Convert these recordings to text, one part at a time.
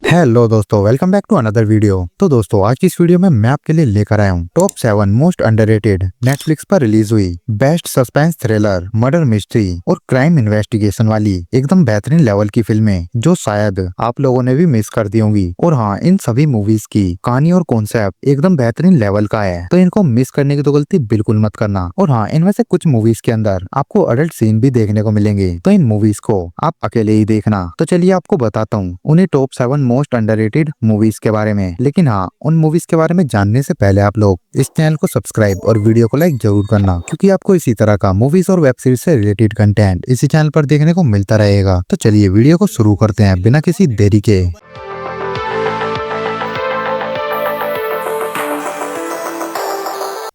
Hello दोस्तों, welcome back to another video. तो दोस्तों, आज की इस वीडियो में मैं आपके लिए लेकर आया हूँ टॉप 7 मोस्ट अंडररेटेड नेटफ्लिक्स पर रिलीज हुई best suspense thriller, murder mystery और क्राइम इन्वेस्टिगेशन वाली एकदम बेहतरीन लेवल की फिल्में जो शायद आप लोगों ने भी मिस कर दी होंगी। और हाँ, इन सभी मूवीज की कहानी और कॉन्सेप्ट एकदम बेहतरीन लेवल का है, तो इनको मिस करने की तो गलती बिल्कुल मत करना। और हाँ, इनमें से कुछ मूवीज के अंदर आपको अडल्ट सीन भी देखने को मिलेंगे, तो इन मूवीज को आप अकेले ही देखना। तो चलिए आपको बताता हूँ उन्हें टॉप 7 मोस्ट अंडररेटेड मूवीज के बारे में। लेकिन हाँ, उन मूवीज के बारे में जानने से पहले आप लोग इस चैनल को सब्सक्राइब और वीडियो को लाइक जरूर करना, क्योंकि आपको इसी तरह का मूवीज और वेब सीरीज से रिलेटेड कंटेंट इसी चैनल पर देखने को मिलता रहेगा। तो चलिए वीडियो को शुरू करते हैं बिना किसी देरी के।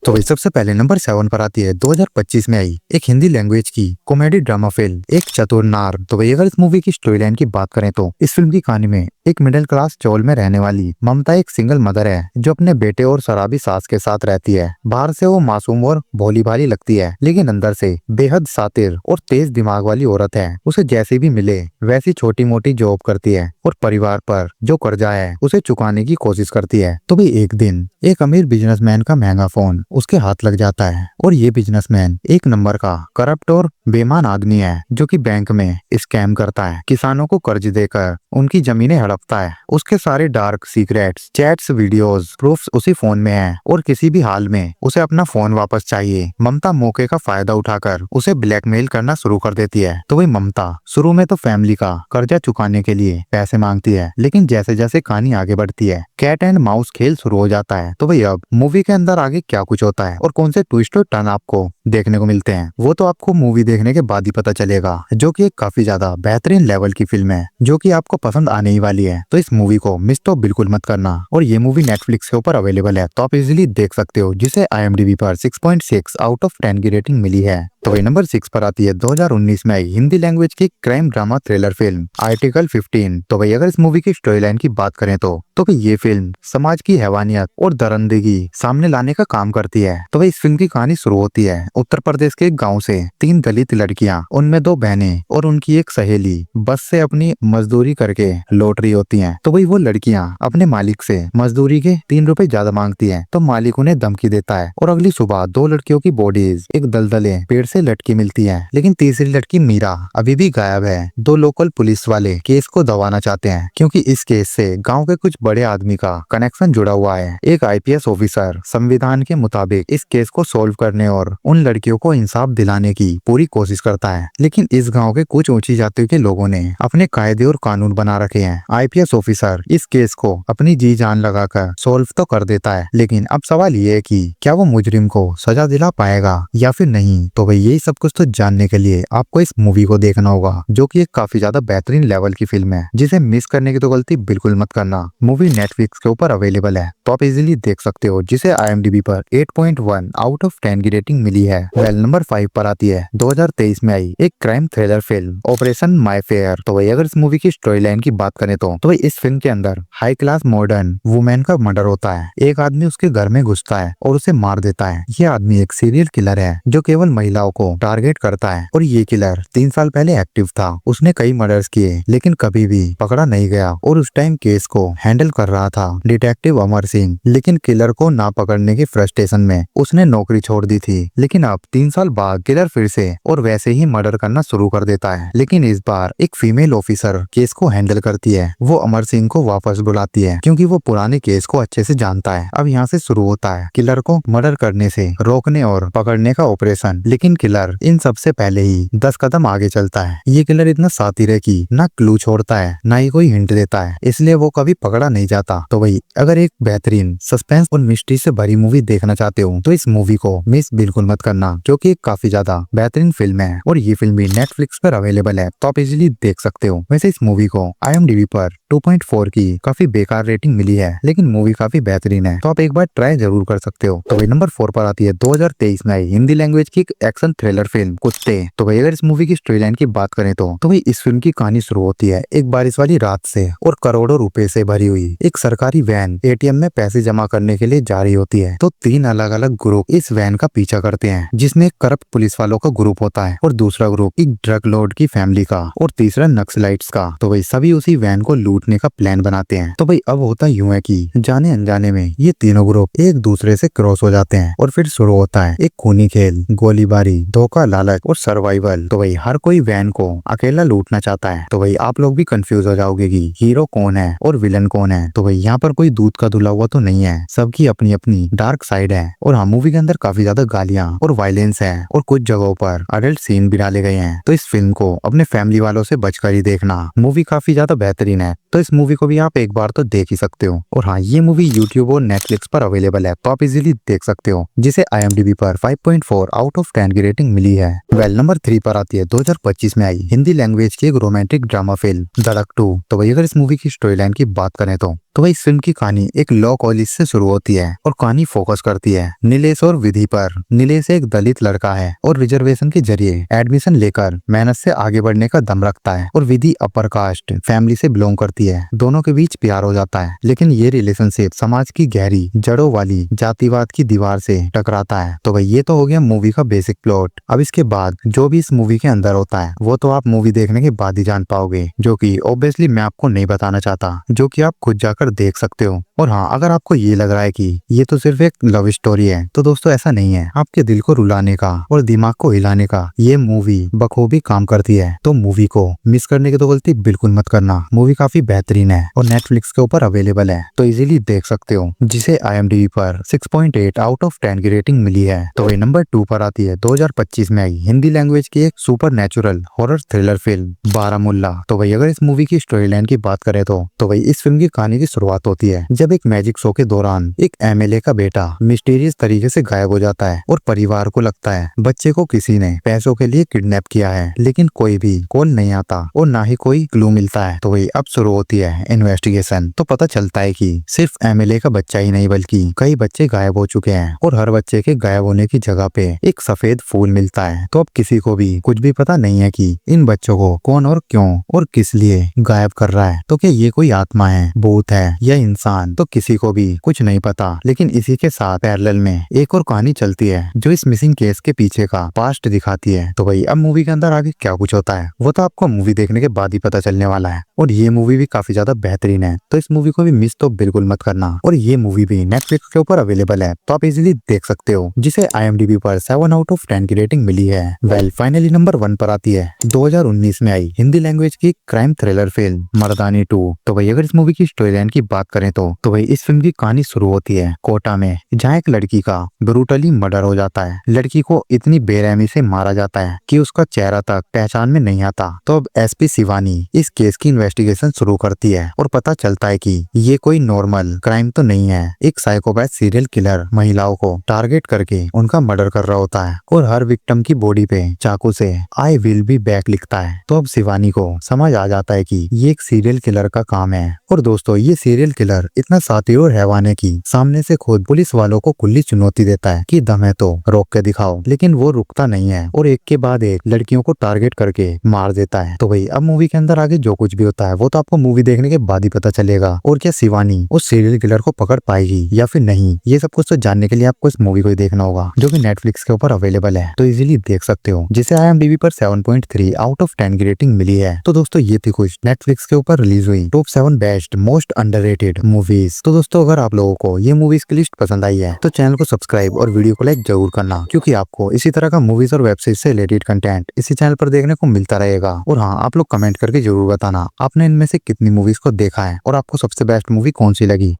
तो भाई सबसे पहले नंबर 7 पर आती है 2025 में आई एक हिंदी लैंग्वेज की कॉमेडी ड्रामा फिल्म एक चतुर नार। तो भाई अगर इस मूवी की स्टोरी लाइन की बात करें तो इस फिल्म की कहानी में एक मिडिल क्लास चौल में रहने वाली ममता एक सिंगल मदर है जो अपने बेटे और शराबी सास के साथ रहती है। बाहर से वो मासूम और भोली भाली लगती है, लेकिन अंदर से बेहद शातिर और तेज दिमाग वाली औरत है। उसे जैसे भी मिले वैसी छोटी मोटी जॉब करती है और परिवार पर जो कर्जा है उसे चुकाने की कोशिश करती है। तो भाई एक दिन एक अमीर बिजनेसमैन का महंगा फोन उसके हाथ लग जाता है, और ये बिजनेसमैन एक नंबर का करप्ट और बेईमान आदमी है जो कि बैंक में स्कैम करता है, किसानों को कर्ज देकर उनकी जमीनें हड़पता है। उसके सारे dark secrets, chats, videos, proofs उसी फोन में है, और किसी भी हाल में उसे अपना फोन वापस चाहिए। ममता मौके का फायदा उठाकर उसे ब्लैकमेल करना शुरू कर देती है। तो वही ममता शुरू में तो फैमिली का कर्जा चुकाने के लिए पैसे मांगती है, लेकिन जैसे जैसे कहानी आगे बढ़ती है कैट एंड माउस खेल शुरू हो जाता है। तो भाई अब मूवी के अंदर आगे क्या कुछ होता है और कौन से ट्विस्ट और टर्न आपको देखने को मिलते हैं वो तो आपको मूवी देखने के बाद ही पता चलेगा, जो कि एक काफी ज्यादा बेहतरीन लेवल की फिल्म है जो कि आपको पसंद आने ही वाली है। तो इस मूवी को मिस तो बिल्कुल मत करना। और ये मूवी नेटफ्लिक्स के ऊपर अवेलेबल है, तो आप इजीली देख सकते हो, जिसे IMDb पर 6.6 आउट ऑफ 10 की रेटिंग मिली है। तो वही नंबर 6 पर आती है 2019 में आई हिंदी लैंग्वेज की crime drama thriller film article 15। तो भाई अगर इस मूवी की स्टोरी लाइन की बात करें तो भाई ये फिल्म समाज की हैवानियत और दरिंदगी सामने लाने का काम करती है। तो भाई इस फिल्म की कहानी शुरू होती है उत्तर प्रदेश के एक गांव से। 3 दलित लड़कियां, उनमें 2 बहनें और उनकी एक सहेली बस से अपनी मजदूरी करके लौट रही होती हैं। तो भाई वो लड़कियां अपने मालिक से मजदूरी के 3 रुपए ज्यादा मांगती हैं, तो मालिक उन्हें धमकी देता है, और अगली सुबह 2 लड़कियों की बॉडीज एक दलदले पेड़ से लटकी मिलती है, लेकिन तीसरी लड़की मीरा अभी भी गायब है। 2 लोकल पुलिस वाले केस को दबाना चाहते हैं, क्योंकि इस केस से गांव के कुछ बड़े आदमी का कनेक्शन जुड़ा हुआ है। एक IPS ऑफिसर संविधान के मुताबिक इस केस को सोल्व करने और उन लड़कियों को इंसाफ दिलाने की पूरी कोशिश करता है, लेकिन इस गांव के कुछ ऊंची जातियों के लोगों ने अपने कायदे और कानून बना रखे हैं। IPS ऑफिसर इस केस को अपनी जी जान लगाकर सोल्व तो कर देता है, लेकिन अब सवाल ये है कि क्या वो मुजरिम को सजा दिला पाएगा या फिर नहीं। तो भाई यही सब कुछ तो जानने के लिए आपको इस मूवी को देखना होगा, जो कि एक काफी ज्यादा बेहतरीन लेवल की फिल्म है, जिसे मिस करने की तो गलती बिल्कुल मत करना। मूवी नेटफ्लिक्स के ऊपर अवेलेबल है, तो आप इजीली देख सकते हो, जिसे IMDb पर 8.1 आउट ऑफ 10 की रेटिंग मिली है। वेल नंबर 5 पर आती है 2023 में आई एक crime thriller film operation my fair. तो भाई अगर इस मूवी की स्टोरी लाइन की बात करें तो भाई इस फिल्म के अंदर हाई क्लास मॉडर्न वुमेन का मर्डर होता है। एक आदमी उसके घर में घुसता है और उसे मार देता है। ये आदमी एक सीरियल किलर है जो केवल महिलाओं को टारगेट करता है, और ये किलर 3 साल पहले एक्टिव था। उसने कई मर्डर्स किए, लेकिन कभी भी पकड़ा नहीं गया, और उस टाइम केस को हैंडल कर रहा था डिटेक्टिव अमर सिंह। लेकिन किलर को ना पकड़ने की फ्रस्ट्रेशन में उसने नौकरी छोड़ दी थी। लेकिन अब 3 साल बाद किलर फिर से और वैसे ही मर्डर करना शुरू कर देता है, लेकिन इस बार एक फीमेल ऑफिसर केस को हैंडल करती है। वो अमर सिंह को वापस बुलाती है, क्योंकि वो पुराने केस को अच्छे से जानता है। अब यहाँ से शुरू होता है किलर को मर्डर करने से रोकने और पकड़ने का ऑपरेशन। लेकिन किलर इन सबसे पहले ही 10 कदम आगे चलता है। ये किलर इतना शातिर है कि ना क्लू छोड़ता है ना ही कोई हिंट देता है, इसलिए वो कभी पकड़ा नहीं जाता। तो भाई अगर एक बेहतरीन सस्पेंस और मिस्ट्री से भरी मूवी देखना चाहते हो तो इस मूवी को मिस बिल्कुल मत करना, जो कि एक काफी ज्यादा बेहतरीन फिल्म है, और ये फिल्म भी नेटफ्लिक्स पर अवेलेबल है, तो आप इजीली देख सकते हो। वैसे इस मूवी को IMDb पर 2.4 की काफी बेकार रेटिंग मिली है, लेकिन मूवी काफी बेहतरीन है, तो आप एक बार ट्राई जरूर कर सकते हो। तो भाई नंबर 4 पर आती है 2023 में आई हिंदी लैंग्वेज की एक एक्शन थ्रिलर फिल्म कुत्ते। तो भाई अगर इस मूवी की स्टोरी लाइन की बात करें तो भाई इस फिल्म की कहानी शुरू होती है एक बारिश वाली रात से और करोड़ों रुपए से भरी हुई हुई एक सरकारी वैन एटीएम में पैसे जमा करने के लिए जा रही होती है तो तीन अलग अलग ग्रुप इस वैन का पीछा करते हैं, जिसमें एक करप्ट पुलिस वालों का ग्रुप होता है और दूसरा ग्रुप एक ड्रग लॉर्ड की फैमिली का और तीसरा नक्सलाइट्स का। तो भाई सभी उसी वैन को लूटने का प्लान बनाते हैं। तो भाई अब होता यूं है कि जाने अनजाने में ये तीनों ग्रुप एक दूसरे से क्रॉस हो जाते हैं और फिर शुरू होता है एक खूनी खेल, गोलीबारी, धोखा, लालच और सर्वाइवल। तो भाई हर कोई वैन को अकेला लूटना चाहता है। तो भाई आप लोग भी कंफ्यूज हो जाओगे कि हीरो कौन है और विलन कौन है। तो भाई यहाँ पर कोई दूध का धुला हुआ तो नहीं है, सबकी अपनी अपनी डार्क साइड है। और हाँ, मूवी के अंदर काफी ज्यादा गालियां और वायलेंस है और कुछ जगहों पर अडल्ट सीन भी डाले गए हैं। तो इस फिल्म को अपने फैमिली वालों से बचकर ही देखना। मूवी काफी ज्यादा बेहतरीन है, तो इस मूवी को भी आप एक बार तो देख ही सकते हो। और हाँ, ये मूवी यूट्यूब और नेटफ्लिक्स पर अवेलेबल है, तो आप इजीली देख सकते हो, जिसे IMDb पर 5.4 आउट ऑफ 10 की रेटिंग मिली है। वेल, नंबर 3 पर आती है 2025 में आई हिंदी लैंग्वेज की एक रोमांटिक ड्रामा फिल्म धड़क 2। तो भाई अगर इस मूवी की स्टोरी लाइन की बात करें तो भाई इस फिल्म की कहानी एक लॉ कॉलेज से शुरू होती है और कहानी फोकस करती है नीलेश और विधि पर। नीलेश एक दलित लड़का है और रिजर्वेशन के जरिए एडमिशन लेकर मेहनत से आगे बढ़ने का दम रखता है और विधि अपर कास्ट फैमिली से बिलोंग करती है। दोनों के बीच प्यार हो जाता है, लेकिन ये रिलेशनशिप समाज की गहरी जड़ों वाली जातिवाद की दीवार से टकराता है। तो भाई ये तो हो गया मूवी का बेसिक प्लॉट। अब इसके बाद जो भी इस मूवी के अंदर होता है वो तो आप मूवी देखने के बाद ही जान पाओगे, जो कि ऑब्वियसली मैं आपको नहीं बताना चाहता, जो कि आप खुद जाकर देख सकते हो। और हाँ, अगर आपको ये लग रहा है कि ये तो सिर्फ एक लव स्टोरी है, तो दोस्तों ऐसा नहीं है। आपके दिल को रुलाने का और दिमाग को हिलाने का ये मूवी बखूबी काम करती है। तो मूवी को मिस करने की तो गलती बिल्कुल मत करना। मूवी काफी बेहतरीन है और नेटफ्लिक्स के ऊपर अवेलेबल है, तो इजीली देख सकते हो, जिसे IMDb पर 6.8 आउट ऑफ 10 की रेटिंग मिली है। तो वही नंबर 2 पर आती है 2025 में आई हिंदी लैंग्वेज की एक super natural horror thriller film Baramulla. तो भाई अगर इस मूवी की स्टोरी लाइन की बात करें तो भाई इस फिल्म की कहानी की शुरुआत होती है जब एक मैजिक शो के दौरान एक MLA का बेटा मिस्टीरियस तरीके से गायब हो जाता है और परिवार को लगता है बच्चे को किसी ने पैसों के लिए किडनैप किया है, लेकिन कोई भी कॉल नहीं आता और ना ही कोई क्लू मिलता है। तो वही अब शुरू होती है इन्वेस्टिगेशन। तो पता चलता है कि सिर्फ MLA का बच्चा ही नहीं बल्कि कई बच्चे गायब हो चुके हैं और हर बच्चे के गायब होने की जगह पे एक सफेद फूल मिलता है। तो अब किसी को भी कुछ भी पता नहीं है कि इन बच्चों को कौन और क्यों और किस लिए गायब कर रहा है। तो क्या ये कोई आत्मा है, भूत है या इंसान, तो किसी को भी कुछ नहीं पता। लेकिन इसी के साथ पैरेलल में एक और कहानी चलती है जो इस मिसिंग केस के पीछे का पास्ट दिखाती है। तो भाई अब मूवी के अंदर आगे क्या कुछ होता है वो तो आपको मूवी देखने के बाद ही पता चलने वाला है। और ये मूवी भी काफी ज्यादा बेहतरीन है, तो इस मूवी को भी मिस तो बिल्कुल मत करना। और ये मूवी भी नेटफ्लिक्स के ऊपर अवेलेबल है, तो आप इजीली देख सकते हो, जिसे IMDb पर 7 आउट ऑफ 10 की रेटिंग मिली है। वेल, फाइनली नंबर 1 पर आती है 2019 में आई हिंदी लैंग्वेज की क्राइम थ्रिलर फिल्म मर्दानी 2। तो भाई अगर इस मूवी की स्टोरी लाइन की बात करें तो भाई इस फिल्म की कहानी शुरू होती है कोटा में, जहाँ एक लड़की का ब्रूटली मर्डर हो जाता है। लड़की को इतनी बेरहमी से मारा जाता है कि उसका चेहरा तक पहचान में नहीं आता। तो अब SP शिवानी इस केस की इन्वेस्टिगेशन शुरू करती है और पता चलता है कि ये कोई नॉर्मल क्राइम तो नहीं है। एक साइकोपैथ सीरियल किलर महिलाओं को टारगेट करके उनका मर्डर कर रहा होता है और हर विक्टिम की बॉडी पे चाकू से आई विल बी बैक लिखता है। तो अब शिवानी को समझ आ जाता है कि ये एक सीरियल किलर का काम है। और दोस्तों, ये सीरियल किलर इतना साथी और हैवान है कि सामने से खुद पुलिस वालों को खुली चुनौती देता है कि दम है तो रोक के दिखाओ, लेकिन वो रुकता नहीं है और एक के बाद एक लड़कियों को टारगेट करके मार देता है। तो भाई अब मूवी के अंदर आगे जो कुछ भी होता है वो तो आपको मूवी देखने के बाद ही पता चलेगा। और क्या शिवानी उस सीरियल किलर को पकड़ पाएगी या फिर नहीं, ये सब कुछ तो जानने के लिए आपको इस मूवी को ही देखना होगा, जो कि नेटफ्लिक्स के ऊपर अवेलेबल है, तो इजीली देख सकते हो, जिसे IMDb पर 7.3 आउट ऑफ 10 की रेटिंग मिली है। तो दोस्तों, ये थी कुछ नेटफ्लिक्स के ऊपर रिलीज हुई top 7 best most underrated movies. तो दोस्तों, अगर आप लोगों को ये मूवीज की लिस्ट पसंद आई है तो चैनल को सब्सक्राइब और वीडियो को लाइक जरूर करना, क्योंकि आपको इसी तरह का मूवीज और वेब सीरीज से रिलेटेड कंटेंट इसी चैनल पर देखने को मिलता रहेगा। और हाँ, आप लोग कमेंट करके जरूर बताना आपने इनमें से कितनी मूवीज को देखा है और आपको सबसे बेस्ट मूवी कौन सी लगी।